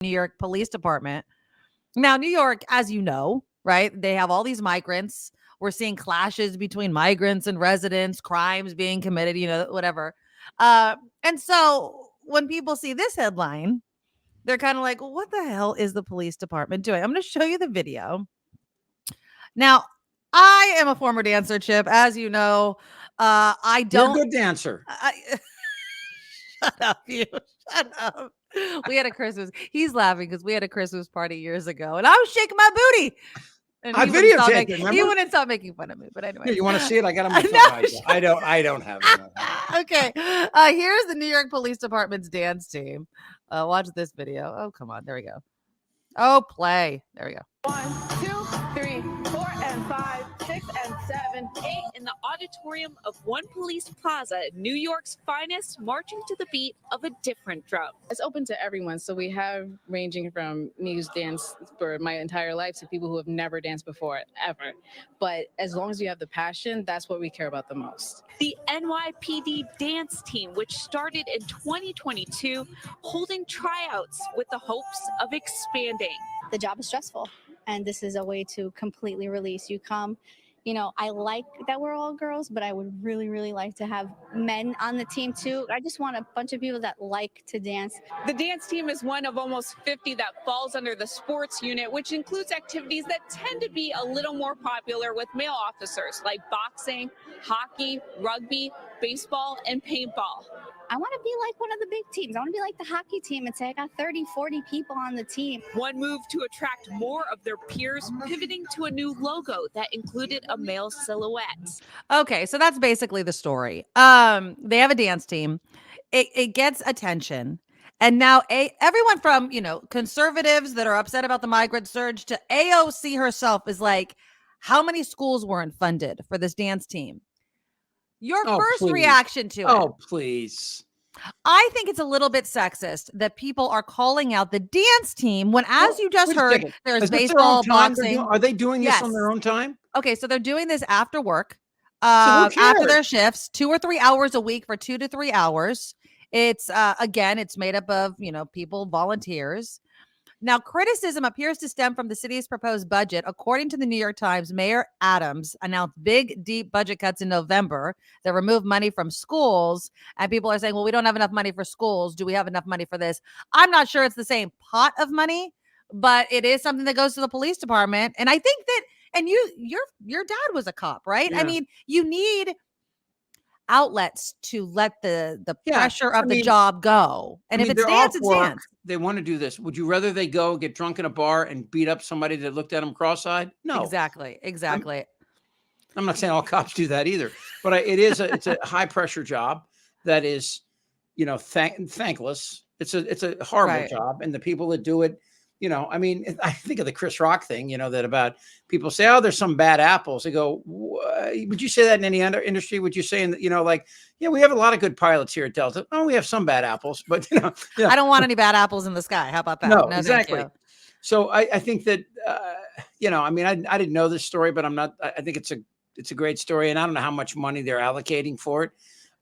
New York Police Department. Now, New York, as you know, right, they have all these migrants. We're seeing clashes between migrants and residents, crimes being committed, whatever. And so when people see this headline, they're kind of like, well, what the hell is the police department doing? I'm going to show you the video. Now, I am a former dancer, Chip, as you know. I don't. You're a good dancer. Shut up, you. Shut up. We had a Christmas. He's laughing because we had a Christmas party years ago, and I was shaking my booty. And I videotaped it. He wouldn't stop making fun of me. But anyway, yeah, you want to see it? I got on my phone. No, I don't have it. Okay. Here's the New York Police Department's dance team. Watch this video. Oh, come on. There we go. Oh, play. There we go. 1, 2, 3, 4, and 5, 6, and 7, 8 in the auditorium of One Police Plaza, New York's finest, marching to the beat of a different drum. It's open to everyone, so we have ranging from me who's danced for my entire life to people who have never danced before, ever. But as long as you have the passion, that's what we care about the most. The NYPD dance team, which started in 2022, holding tryouts with the hopes of expanding. The job is stressful, and this is a way to completely release. You come, I like that we're all girls, but I would really, really like to have men on the team too. I just want a bunch of people that like to dance. The dance team is one of almost 50 that falls under the sports unit, which includes activities that tend to be a little more popular with male officers, like boxing, hockey, rugby, baseball, and paintball. I want to be like one of the big teams. I want to be like the hockey team and say I got 30, 40 people on the team. One move to attract more of their peers, pivoting to a new logo that included a male silhouette. Okay, so that's basically the story. They have a dance team. It gets attention. And now everyone from, conservatives that are upset about the migrant surge to AOC herself is like, how many schools weren't funded for this dance team? Your first reaction to it. Oh, please. I think it's a little bit sexist that people are calling out the dance team when, as you just heard, there's baseball, boxing. Are they doing this on their own time? Okay, so they're doing this after work, after their shifts, 2 or 3 hours a week for 2 to 3 hours. It's, again, it's made up of, people, volunteers. Now, criticism appears to stem from the city's proposed budget. According to the New York Times, Mayor Adams announced big, deep budget cuts in November that removed money from schools. And people are saying, well, we don't have enough money for schools. Do we have enough money for this? I'm not sure it's the same pot of money, but it is something that goes to the police department. And I think that, and your dad was a cop, right? Yeah. I mean, you need outlets to let the pressure of the job go. And if it's dance, it's dance. They want to do this. Would you rather they go get drunk in a bar and beat up somebody that looked at them cross-eyed? No. Exactly. I'm not saying all cops do that either, but it's a high pressure job that is, thankless. It's a horrible job. And the people that do it, I think of the Chris Rock thing, that about people say, oh, there's some bad apples. They go, would you say that in any other industry? Would you say, we have a lot of good pilots here at Delta. Oh, we have some bad apples, but, I don't want any bad apples in the sky. How about that? No, exactly. So I think that, I didn't know this story, but I think it's a great story. And I don't know how much money they're allocating for it.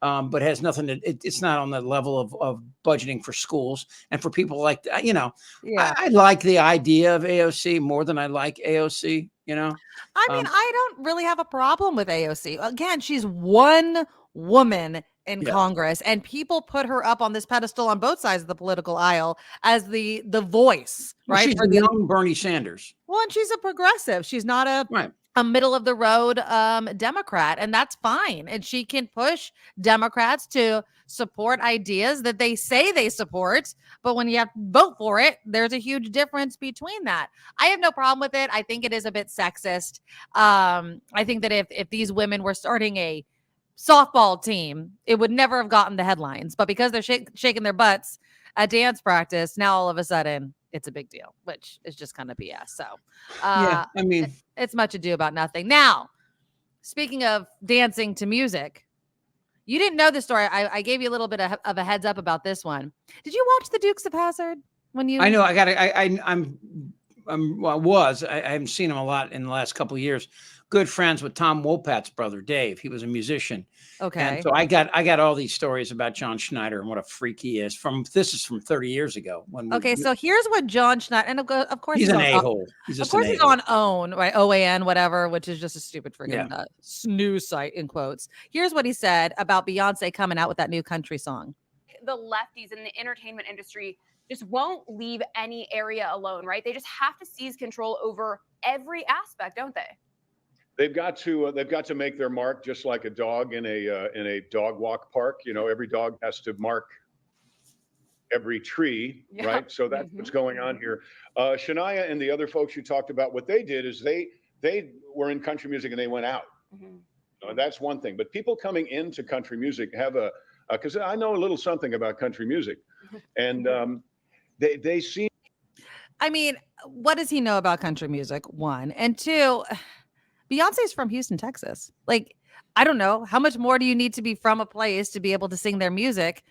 But it has nothing to, it's not on the level of budgeting for schools and for people like, I like the idea of AOC more than I like AOC, I mean, I don't really have a problem with AOC. Again, she's one woman in Congress, and people put her up on this pedestal on both sides of the political aisle as the voice, right? She's a young Bernie Sanders. Well, and she's a progressive. She's not a middle of the road Democrat, and that's fine. And she can push Democrats to support ideas that they say they support. But when you have to vote for it, there's a huge difference between that. I have no problem with it. I think it is a bit sexist. I think that if these women were starting a softball team, it would never have gotten the headlines. But because they're shaking their butts at dance practice, now all of a sudden it's a big deal, which is just kind of BS. So, it's much ado about nothing. Now, speaking of dancing to music, you didn't know this story. I gave you a little bit of a heads up about this one. Did you watch the Dukes of Hazzard when you? I know. I haven't seen them a lot in the last couple of years, good friends with Tom Wopat's brother, Dave. He was a musician. Okay. And so I got all these stories about John Schneider and what a freak he is. This is from 30 years ago. So here's what John Schneider, and of course he's an a-hole. Of course he's on OWN, right? OAN, whatever, which is just a stupid freaking news site in quotes. Here's what he said about Beyonce coming out with that new country song. The lefties in the entertainment industry just won't leave any area alone, right? They just have to seize control over every aspect, don't they? They've got to make their mark, just like a dog in a dog walk park. You know, every dog has to mark every tree, right? So that's what's going on here. Shania and the other folks you talked about, what they did is they were in country music and they went out. That's one thing. But people coming into country music have because I know a little something about country music, and they seem. I mean, what does he know about country music? One, and two, Beyonce's from Houston, Texas. Like, I don't know, how much more do you need to be from a place to be able to sing their music?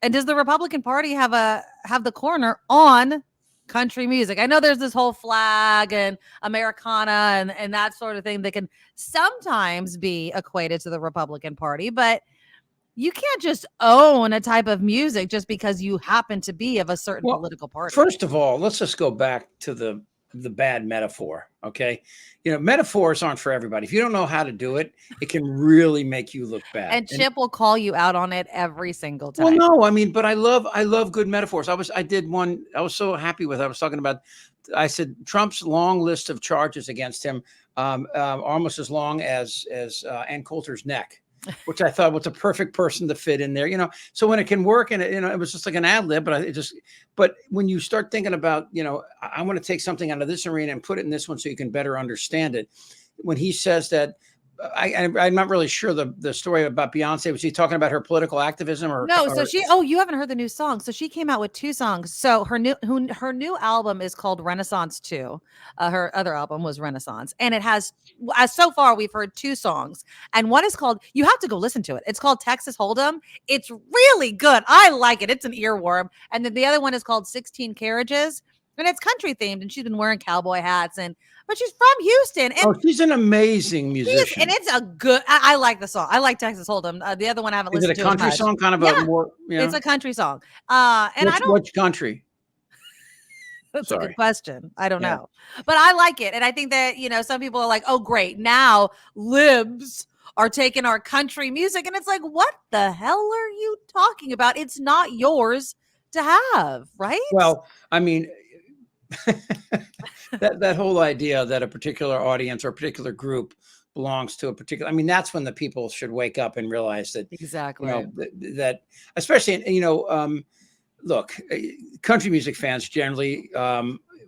And does the Republican Party have the corner on country music? I know there's this whole flag and Americana and that sort of thing that can sometimes be equated to the Republican Party, but you can't just own a type of music just because you happen to be of a certain political party. First of all, let's just go back to the bad metaphor. Okay. You know, metaphors aren't for everybody. If you don't know how to do it, it can really make you look bad. And Chip will call you out on it every single time. Well, no, I mean, but I love good metaphors. I did one I was so happy with. I was talking about, I said Trump's long list of charges against him, almost as long as Ann Coulter's neck, which I thought was a perfect person to fit in there, you know. So when it can work, and it was just like an ad lib, but when you start thinking about, you know, I want to take something out of this arena and put it in this one so you can better understand it. When he says that, I'm not really sure the story about Beyonce. Was he talking about her political activism or no? So you haven't heard the new song. So she came out with 2 songs. So her new album is called Renaissance 2. Her other album was Renaissance, and it has, so far we've heard 2 songs, and one is called, you have to go listen to it. It's called Texas Hold'em. It's really good. I like it. It's an earworm. And then the other one is called 16 Carriages, and it's country themed, and she's been wearing cowboy hats but she's from Houston. And she's an amazing musician. And it's a good, I like the song. I like Texas Hold'em. The other one I haven't listened to. Is it a country song? Kind of a more, you know? It's a country song. And which country? That's a good question. I don't know. But I like it. And I think that, you know, some people are like, oh, great. Now libs are taking our country music. And it's like, what the hell are you talking about? It's not yours to have, right? Well, I mean, that whole idea that a particular audience or a particular group belongs to a particular, I mean, that's when the people should wake up and realize that exactly, you know, that especially, you know, look, country music fans generally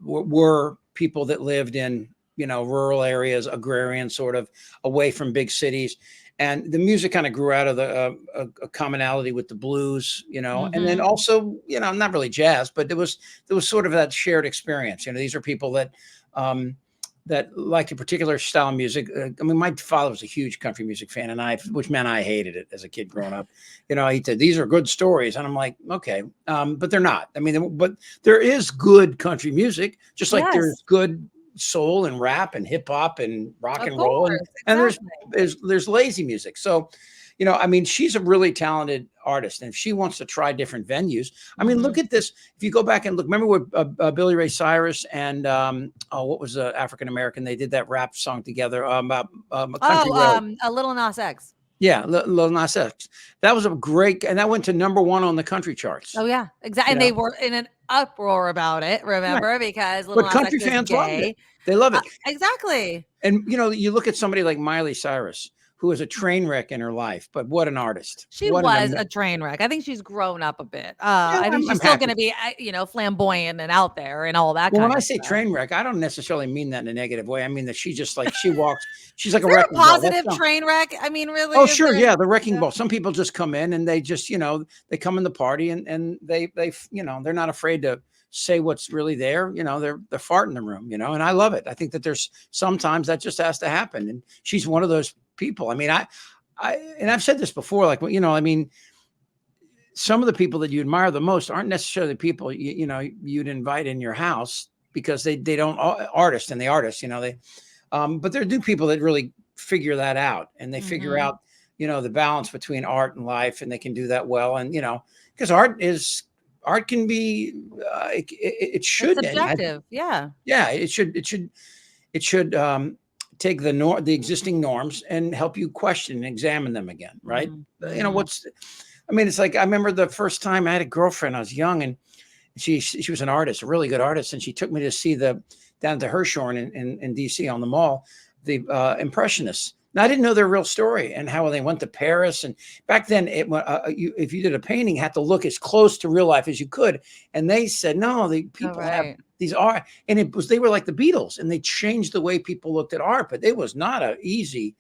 were people that lived in, you know, rural areas, agrarian, sort of away from big cities. And the music kind of grew out of a commonality with the blues, you know, and then also, you know, not really jazz, but there was sort of that shared experience. You know, these are people that that like a particular style of music. I mean, my father was a huge country music fan, and which meant I hated it as a kid growing up. You know, he said, these are good stories. And I'm like, okay, but they're not. I mean, but there is good country music, just like there's good soul and rap and hip hop and rock and roll, and there's lazy music. So, you know, I mean, she's a really talented artist, and if she wants to try different venues, I mean, look at this. If you go back and look, remember what Billy Ray Cyrus and what was African American? They did that rap song together about Country Road. A Little Nas X. Yeah, Lil Nas X. That was a great, and that went to #1 on the country charts. Oh yeah, exactly. And they were in an uproar about it. Remember, because Lil Nas country X fans loved it. They love it. Exactly. And you know, you look at somebody like Miley Cyrus, who was a train wreck in her life, but what an artist. She was a train wreck. I think she's grown up a bit. I think she's still going to be, you know, flamboyant and out there and all that. Well, kind when of I say stuff. train wreck, I don't necessarily mean that in a negative way. I mean that she just like, she walks, she's like Is a wrecking ball. positive train wreck. I mean, really? Oh, sure. Yeah. The wrecking ball. Some people just come in and they just, you know, they come in the party and they, you know, they're not afraid to say what's really there. You know, they're farting in the room, you know, and I love it. I think that there's sometimes that just has to happen. And she's one of those people. I mean, and I've said this before, like, you know, I mean, some of the people that you admire the most aren't necessarily people, you know, you'd invite in your house because they don't artists, you know, But there are new people that really figure that out, and they figure Mhm. out, the balance between art and life, and they can do that well. And, because art can be, it It's should, subjective. Yeah. yeah, it should take the existing norms and help you question and examine them again, right? Mhm. It's like I remember the first time I had a girlfriend. I was young, and she was an artist, a really good artist, and she took me to see down at the Hirshhorn in DC on the mall, the Impressionists. Now, I didn't know their real story and how they went to Paris. And back then, if you did a painting, you had to look as close to real life as you could. And they said, no, the people have these art, and they were like the Beatles, and they changed the way people looked at art. But it was not an easy,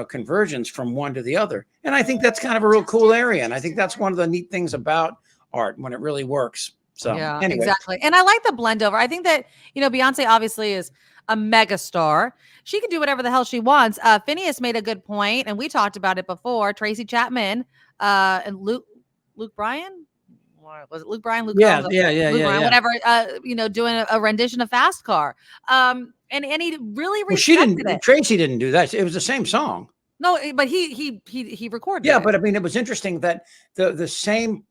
convergence from one to the other. And I think that's kind of a real cool area. And I think that's one of the neat things about art when it really works. So Yeah, anyway. exactly. And I like the blend over. I think that, Beyonce obviously is a mega star. She can do whatever the hell she wants. Phineas made a good point, and we talked about it before. Tracy Chapman, and Luke Bryan. Or was it Luke Bryan? Luke Yeah, Combs? yeah, Luke Bryan, yeah. whatever, doing a rendition of Fast Car. And he really Well, she respected didn't. it. Tracy didn't do that. It was the same song. No, but he recorded Yeah, it. but it was interesting that the same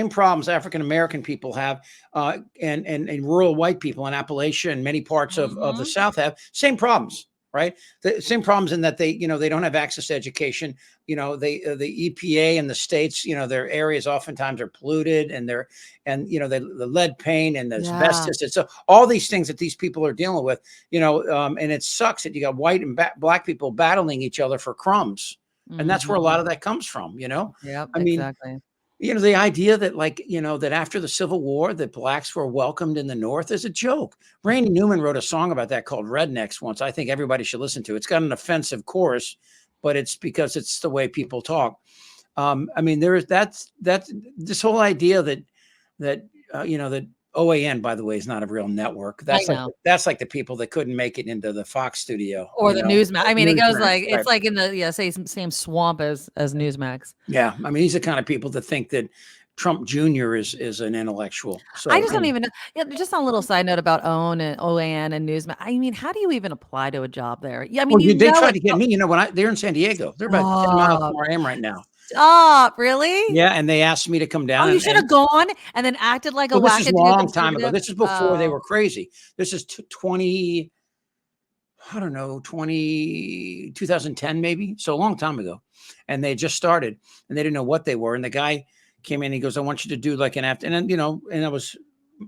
problems African American people have, and rural white people in Appalachia and many parts of the South have same problems, right? The same problems in that they don't have access to education. The EPA in the states, their areas oftentimes are polluted, and the lead paint and the asbestos. And so all these things that these people are dealing with, and it sucks that you got white and black people battling each other for crumbs. And that's where a lot of that comes from, Yep, I mean, exactly. the idea that that after the Civil War, that blacks were welcomed in the North is a joke. Randy Newman wrote a song about that called Rednecks once. I think everybody should listen to it. It's got an offensive chorus, but it's because it's the way people talk. That's this whole idea that OAN, by the way, is not a real network. That's like the people that couldn't make it into the Fox studio or the Newsmax. I mean, it goes like right. it's like in the same swamp as Newsmax. Yeah, these are the kind of people that think that Trump Jr. is an intellectual. So I just don't even know. Yeah, just on a little side note about OAN and Newsmax. I mean, how do you even apply to a job there? Yeah, I mean, they tried to get me. They're in San Diego. They're about 10 miles from where I am right now. Stop, really? Yeah, and they asked me to come down. Oh, you should have gone and then acted like a wackadoo. This is a long time ago. This is before they were crazy. This is 2010 maybe. So a long time ago. And they just started, and they didn't know what they were. And the guy came in, he goes, I want you to do like an after. And then, and I was,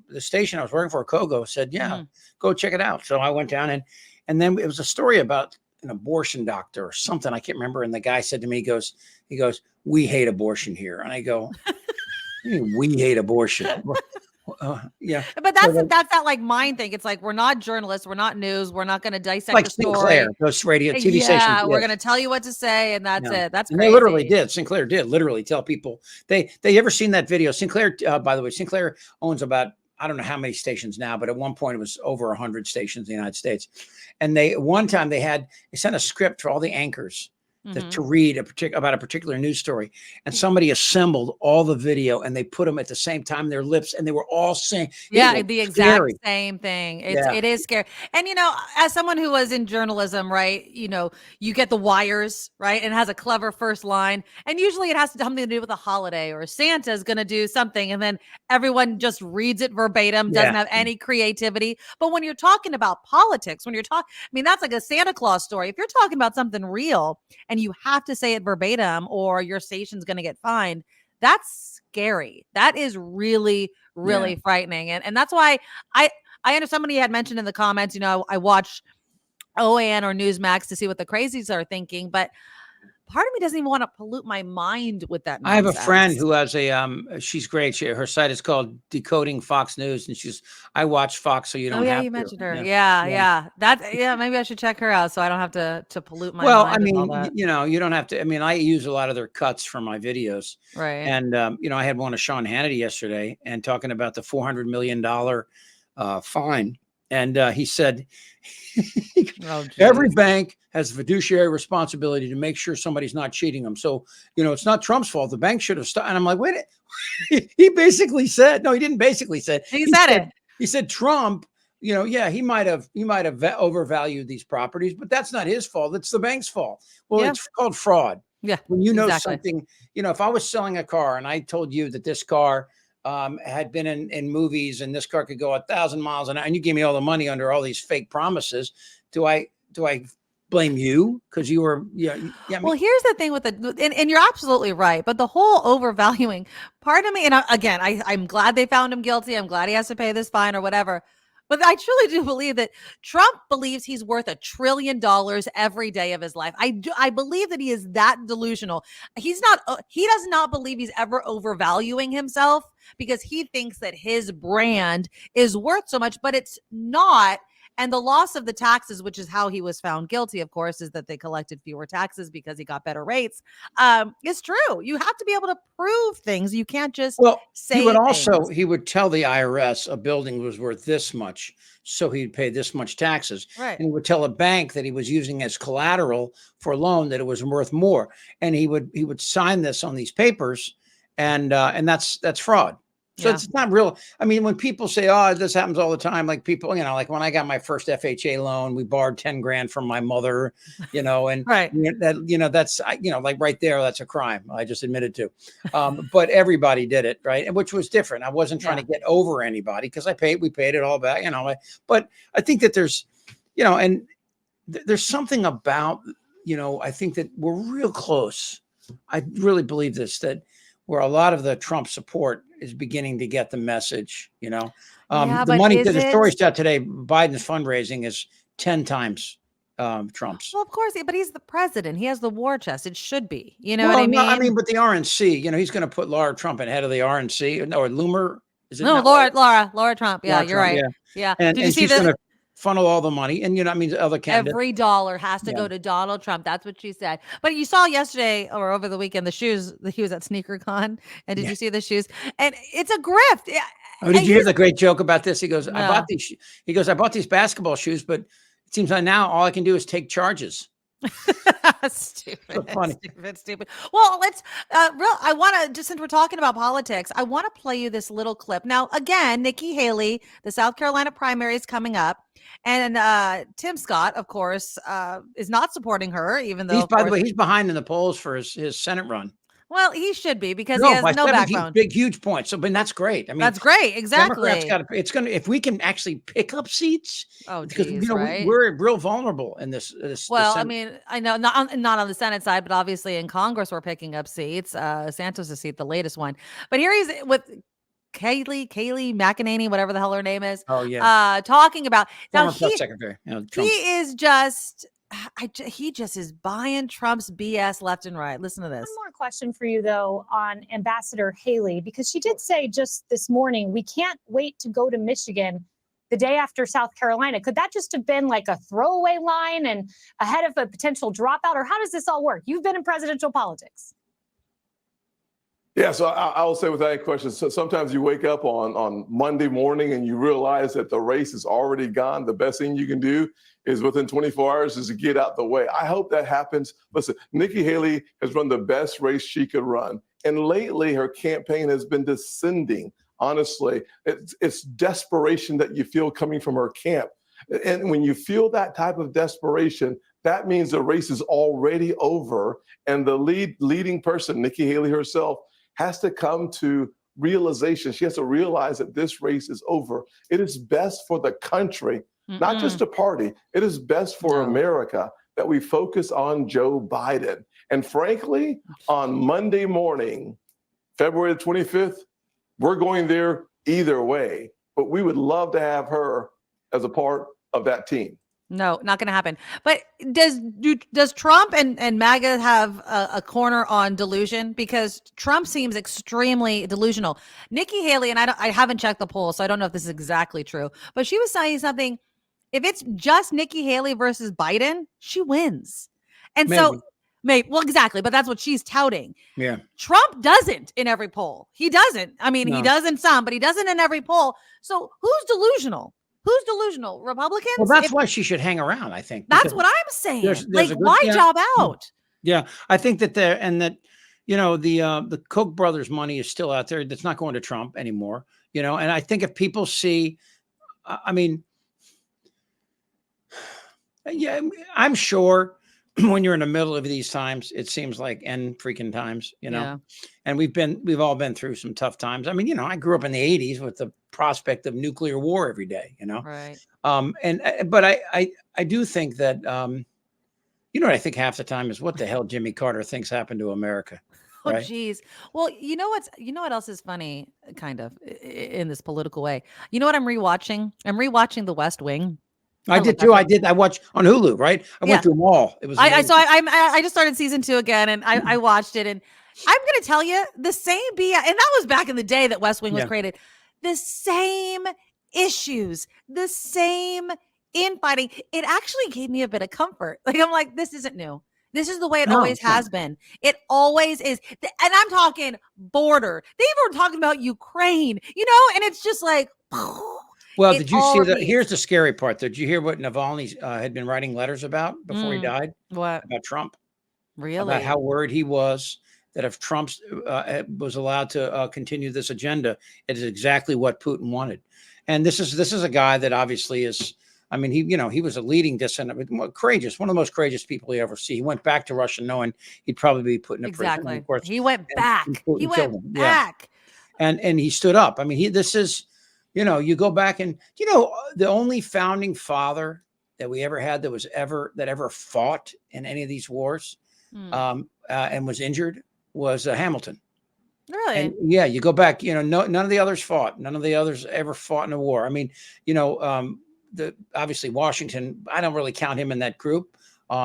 the station I was working for, Kogo, said, yeah, go check it out. So I went down, and then it was a story about an abortion doctor or something. I can't remember. And the guy said to me, he goes, we hate abortion here. And I go, we hate abortion. Yeah. But that's that like mind thing. It's like, we're not journalists. We're not news. We're not going to dissect like the story. Sinclair, those radio TV stations. Yeah, we're going to tell you what to say, and that's it. That's crazy. They literally did. Sinclair did literally tell people. They ever seen that video? Sinclair, by the way, Sinclair owns about, I don't know how many stations now, but at one point it was over 100 stations in the United States. And one time they sent a script for all the anchors to read about a particular news story, and somebody assembled all the video and they put them at the same time in their lips, and they were all saying, the exact same thing. It is scary. And as someone who was in journalism, right, you get the wires, right, and it has a clever first line, and usually it has something to do with a holiday or Santa's going to do something, and then everyone just reads it verbatim, doesn't have any creativity. But when you're talking about politics, that's like a Santa Claus story. If you're talking about something real and you have to say it verbatim or your station's going to get fined, that's scary. That is really, really frightening. And that's why I know somebody had mentioned in the comments, I watch OAN or Newsmax to see what the crazies are thinking, but part of me doesn't even want to pollute my mind with that nonsense. I have a friend who has she's great. Her site is called Decoding Fox News, and I watch Fox, so you don't have to. Oh, yeah, you mentioned her. Yeah. Maybe I should check her out so I don't have to pollute my mind. Well, with all that. you don't have to. I use a lot of their cuts for my videos. Right. And, I had one of Sean Hannity yesterday and talking about the $400 million fine. And he said, every bank has a fiduciary responsibility to make sure somebody's not cheating them. So, it's not Trump's fault. The bank should have stopped. And I'm like, wait, he basically said, no, he didn't basically say. He said it. He said Trump yeah, he might have overvalued these properties, but that's not his fault. It's the bank's fault. Well, Yeah. it's called fraud. Yeah, When you know exactly. something, if I was selling a car and I told you that this car had been in movies and this car could go 1,000 miles an hour, and you gave me all the money under all these fake promises, do I blame you because you were? Yeah. Well, here's the thing with and you're absolutely right, but the whole overvaluing part of me, and again, I'm glad they found him guilty. I'm glad he has to pay this fine or whatever. But I truly do believe that Trump believes he's worth $1 trillion every day of his life. I believe that he is that delusional. He does not believe he's ever overvaluing himself because he thinks that his brand is worth so much, but it's not. And the loss of the taxes, which is how he was found guilty, of course, is that they collected fewer taxes because he got better rates, is true. You have to be able to prove things. You can't just say things. He would tell the IRS a building was worth this much, so he'd pay this much taxes. Right. And he would tell a bank that he was using as collateral for a loan that it was worth more. And he would sign this on these papers, and that's fraud. So it's not real. I mean, when people say, "Oh, this happens all the time," like people, like when I got my first FHA loan, we borrowed 10 grand from my mother, and right. That's, like right there, that's a crime. I just admitted to, but everybody did it. Right. And which was different. I wasn't trying to get over anybody because we paid it all back, but I think that there's, and there's something about, I think that we're real close. I really believe this, that where a lot of the Trump support is beginning to get the message, the money to the stories out today, Biden's fundraising is 10 times Trump's. Well, of course, but he's the president. He has the war chest. It should be, what I mean? No, I mean, but the RNC, he's going to put Laura Trump in head of the RNC or Loomer. Is it Laura Trump. Yeah, you're right. Yeah. And, Did you see she's going to funnel all the money, and other candidates. Every dollar has to go to Donald Trump. That's what she said. But you saw yesterday or over the weekend the shoes. He was at SneakerCon, and did you see the shoes? And it's a grift. Oh, did you hear the great joke about this? He goes, "I bought these." He goes, "I bought these basketball shoes, but it seems like now all I can do is take charges." Stupid. So funny. Stupid. Well, let's I want to, just since we're talking about politics, I want to play you this little clip. Now, again, Nikki Haley, the South Carolina primary is coming up, and Tim Scott, of course, is not supporting her, even though by the way, he's behind in the polls for his Senate run. Well, he should be because he has no backbone. Huge points. So, but that's great. I mean, that's great. Exactly. It's going to, if we can actually pick up seats. Oh, because right? we're real vulnerable in this. Well, I mean, I know not on the Senate side, but obviously in Congress we're picking up seats. Santos' seat, the latest one. But here he's with Kaylee McEnany, whatever the hell her name is. Oh yeah. Talking about former press secretary. He is just. He just is buying Trump's BS left and right. Listen to this. One more question for you, though, on Ambassador Haley, because she did say just this morning, we can't wait to go to Michigan the day after South Carolina. Could that just have been like a throwaway line and ahead of a potential dropout? Or how does this all work? You've been in presidential politics. Yeah, so I will say with that question, so sometimes you wake up on Monday morning and you realize that the race is already gone. The best thing you can do is within 24 hours is to get out the way. I hope that happens. Listen, Nikki Haley has run the best race she could run. And lately her campaign has been descending. Honestly, it's desperation that you feel coming from her camp. And when you feel that type of desperation, that means the race is already over. And the leading person, Nikki Haley herself, has to come to realization. She has to realize that this race is over. It is best for the country, not just the party. It is best for America that we focus on Joe Biden. And frankly, on Monday morning, February the 25th, we're going there either way. But we would love to have her as a part of that team. No, not going to happen. But does Trump and MAGA have a corner on delusion? Because Trump seems extremely delusional. Nikki Haley, and I haven't checked the poll, so I don't know if this is exactly true, but she was saying something. If it's just Nikki Haley versus Biden, she wins. And so well, exactly. But that's what she's touting. Yeah. Trump doesn't in every poll. He doesn't. I mean, he does in some, but he doesn't in every poll. So who's delusional? Who's delusional? Republicans? Well, that's why she should hang around, I think. That's what I'm saying. There's why job out? Yeah, I think that the Koch brothers' money is still out there. That's not going to Trump anymore. And I think if people see, I mean, Yeah, I'm sure when you're in the middle of these times, it seems like end freaking times, and we've all been through some tough times. I mean, I grew up in the 80s with the prospect of nuclear war every day, Right. But I do think that, what I think half the time is what the hell Jimmy Carter thinks happened to America. Oh, Right. geez. Well, you know what else is funny, kind of in this political way. You know what I'm rewatching? I'm rewatching The West Wing. I did too. I watched on Hulu, right? I went through them all. It was I just started season 2 again, and I watched it, and I'm gonna tell you the same and that was back in the day that West Wing was created. The same issues, the same infighting. It actually gave me a bit of comfort. Like, I'm like, this isn't new. This is the way it always has been. It always is. And I'm talking border. They even were talking about Ukraine, and it's just like, well, did you see that? Here's the scary part. Did you hear what Navalny had been writing letters about before he died? What? About Trump. Really? About how worried he was that if Trump was allowed to continue this agenda, it is exactly what Putin wanted. And this is a guy that obviously is, I mean, he was a leading dissident, courageous, one of the most courageous people you ever see. He went back to Russia knowing he'd probably be put in a prison. Exactly. Of course, he went back. He went back. Yeah. And he stood up. I mean, this is, you go back and, the only founding father that we ever had that ever fought in any of these wars and was injured was Hamilton. Really? And yeah, you go back, none of the others fought. None of the others ever fought in a war. I mean, obviously Washington, I don't really count him in that group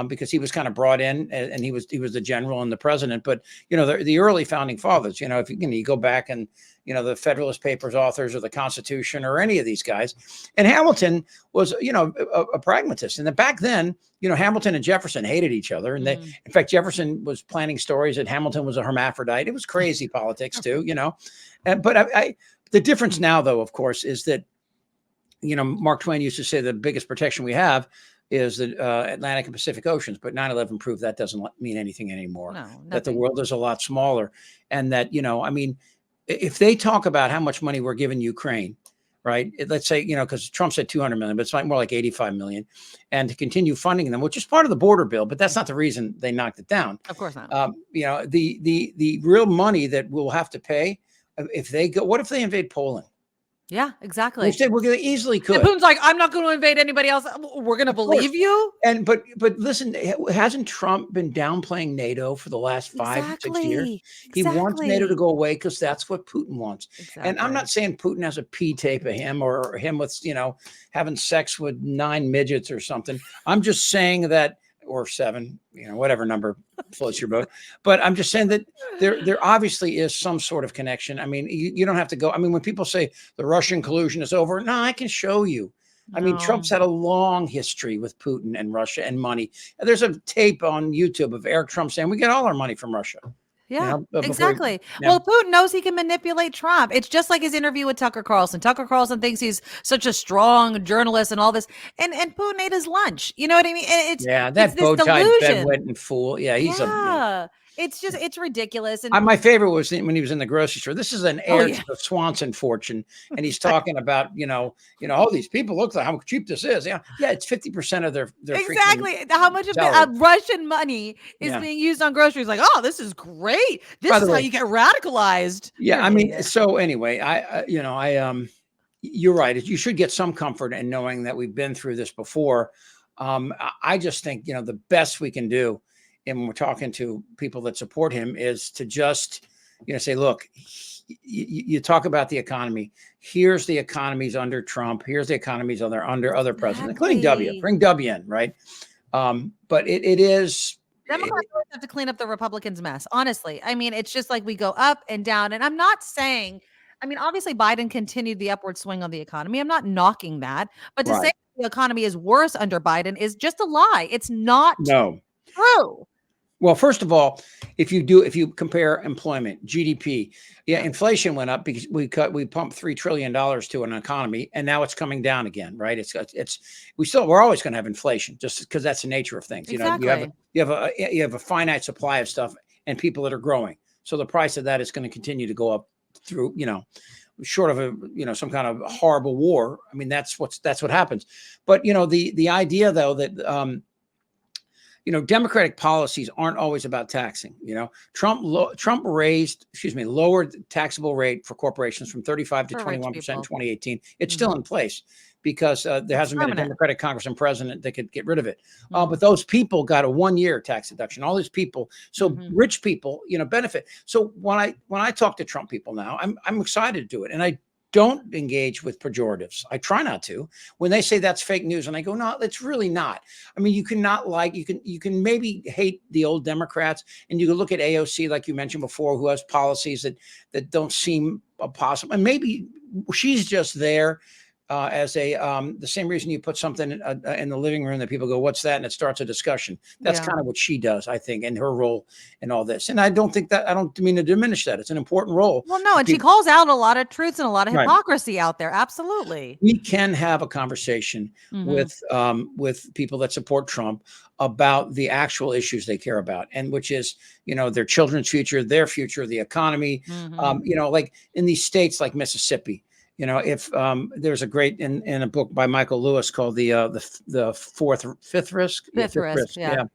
because he was kind of brought in and he was the general and the president. But, the early founding fathers, if you go back and, the Federalist Papers authors or the Constitution or any of these guys. And Hamilton was, a pragmatist. And back then, Hamilton and Jefferson hated each other. And in fact, Jefferson was planning stories that Hamilton was a hermaphrodite. It was crazy politics too, But the difference now, though, of course, is that, Mark Twain used to say the biggest protection we have is the Atlantic and Pacific Oceans, but 9/11 proved that doesn't mean anything anymore. No, that the world is a lot smaller. And that, if they talk about how much money we're giving Ukraine, right? Let's say, because Trump said 200 million, but it's like more like 85 million, and to continue funding them, which is part of the border bill, but that's not the reason they knocked it down. Of course not. The real money that we'll have to pay if they go, what if they invade Poland? Yeah, exactly. They said we're going to easily could. And Putin's like, I'm not going to invade anybody else. We're going to believe you. And but listen, hasn't Trump been downplaying NATO for the last 5 6 years? He wants NATO to go away because that's what Putin wants. Exactly. And I'm not saying Putin has a P tape of him or him with having sex with 9 midgets or something. I'm just saying that, or 7, whatever number floats your boat. But I'm just saying that there obviously is some sort of connection. I mean, you don't have to go. I mean, when people say the Russian collusion is over, no, I can show you. I mean, Trump's had a long history with Putin and Russia and money. And there's a tape on YouTube of Eric Trump saying we get all our money from Russia. Yeah, exactly. Well, Putin knows he can manipulate Trump. It's just like his interview with Tucker Carlson. Tucker Carlson thinks he's such a strong journalist and all this. And Putin ate his lunch. You know what I mean? That bow tie bedwetting fool. Yeah, he's it's ridiculous. And my favorite was when he was in the grocery store. This is an heir to the Swanson fortune, and he's talking about all these people. Look at how cheap this is. Yeah, it's 50% of their exactly how much of Russian money is being used on groceries. Like, oh, this is great. This is how you get radicalized. Yeah, I mean, so anyway, you're right. You should get some comfort in knowing that we've been through this before. I just think the best we can do. And when we're talking to people that support him is to just, say, look, you talk about the economy. Here's the economies under Trump. Here's the economies under other presidents, including W. Bring W in, right? But it is. Democrats always have to clean up the Republicans' mess. Honestly, I mean, it's just like we go up and down. And I'm not saying, obviously Biden continued the upward swing on the economy. I'm not knocking that, but to say the economy is worse under Biden is just a lie. It's not true. Well, first of all, if you compare employment, GDP, inflation went up because we pumped $3 trillion to an economy, and now it's coming down again, right? We're always going to have inflation just because that's the nature of things. Exactly. You have a finite supply of stuff and people that are growing, so the price of that is going to continue to go up through short of some kind of horrible war. I mean, that's what happens. But, the idea though that, Democratic policies aren't always about taxing. Trump lowered the taxable rate for corporations from 35 to 21% in 2018. It's still in place because there hasn't been a Democratic Congress and president that could get rid of it. But those people got a 1-year tax deduction. All these people, so rich people, benefit. So when I talk to Trump people now, I'm excited to do it, and I don't engage with pejoratives. I try not to. When they say that's fake news, and I go, no, it's really not. I mean, you can maybe hate the old Democrats, and you can look at AOC, like you mentioned before, who has policies that don't seem possible. And maybe she's just there as the same reason you put something in the living room that people go, what's that? And it starts a discussion. That's kind of what she does, I think, in her role in all this. And I don't mean to diminish that. It's an important role. Well, no, and she calls out a lot of truths and a lot of hypocrisy out there. Absolutely. We can have a conversation with people that support Trump about the actual issues they care about, and which is, their children's future, their future, the economy, like in these states like Mississippi. If there's a great in a book by Michael Lewis called the fifth risk. Yeah.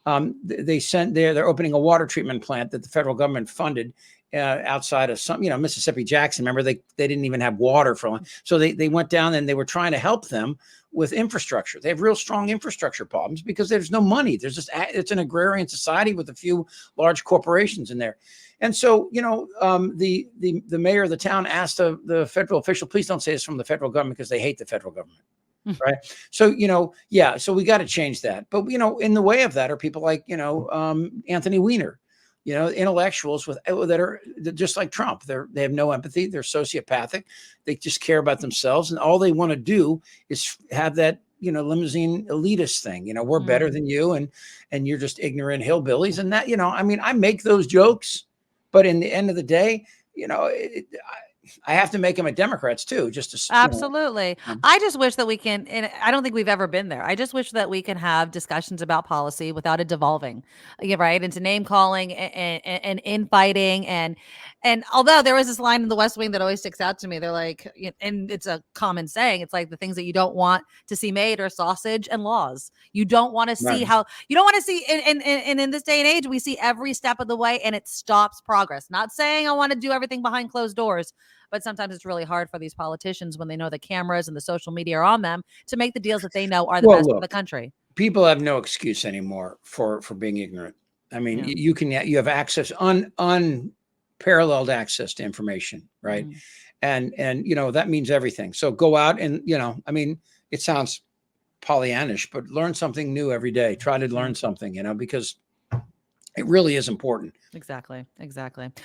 They're opening a water treatment plant that the federal government funded outside of Mississippi Jackson. Remember, they didn't even have water for long. So they went down and they were trying to help them with infrastructure. They have real strong infrastructure problems because there's no money. It's an agrarian society with a few large corporations in there. And so, the mayor of the town asked the federal official, please don't say it's from the federal government, because they hate the federal government. Right. So, so we got to change that. But, in the way of that are people like, Anthony Weiner, intellectuals that are just like Trump. They have no empathy. They're sociopathic. They just care about themselves. And all they want to do is have that, limousine elitist thing. We're better than you. And you're just ignorant hillbillies. And that, I make those jokes. But in the end of the day, I have to make them at Democrats too, just to absolutely. I just wish that we can, and I don't think we've ever been there. I just wish that we can have discussions about policy without it devolving, right, into name calling and infighting. And although there was this line in The West Wing that always sticks out to me, they're like, and it's a common saying, it's like the things that you don't want to see made are sausage and laws. You don't want to see and in this day and age, we see every step of the way and it stops progress. Not saying I want to do everything behind closed doors, but sometimes it's really hard for these politicians when they know the cameras and the social media are on them to make the deals that they know are the best for the country. People have no excuse anymore for being ignorant. I mean, you have access, unparalleled access to information, right? And that means everything. So go out and, it sounds Pollyannish, but learn something new every day. Try to learn something, because it really is important. Exactly.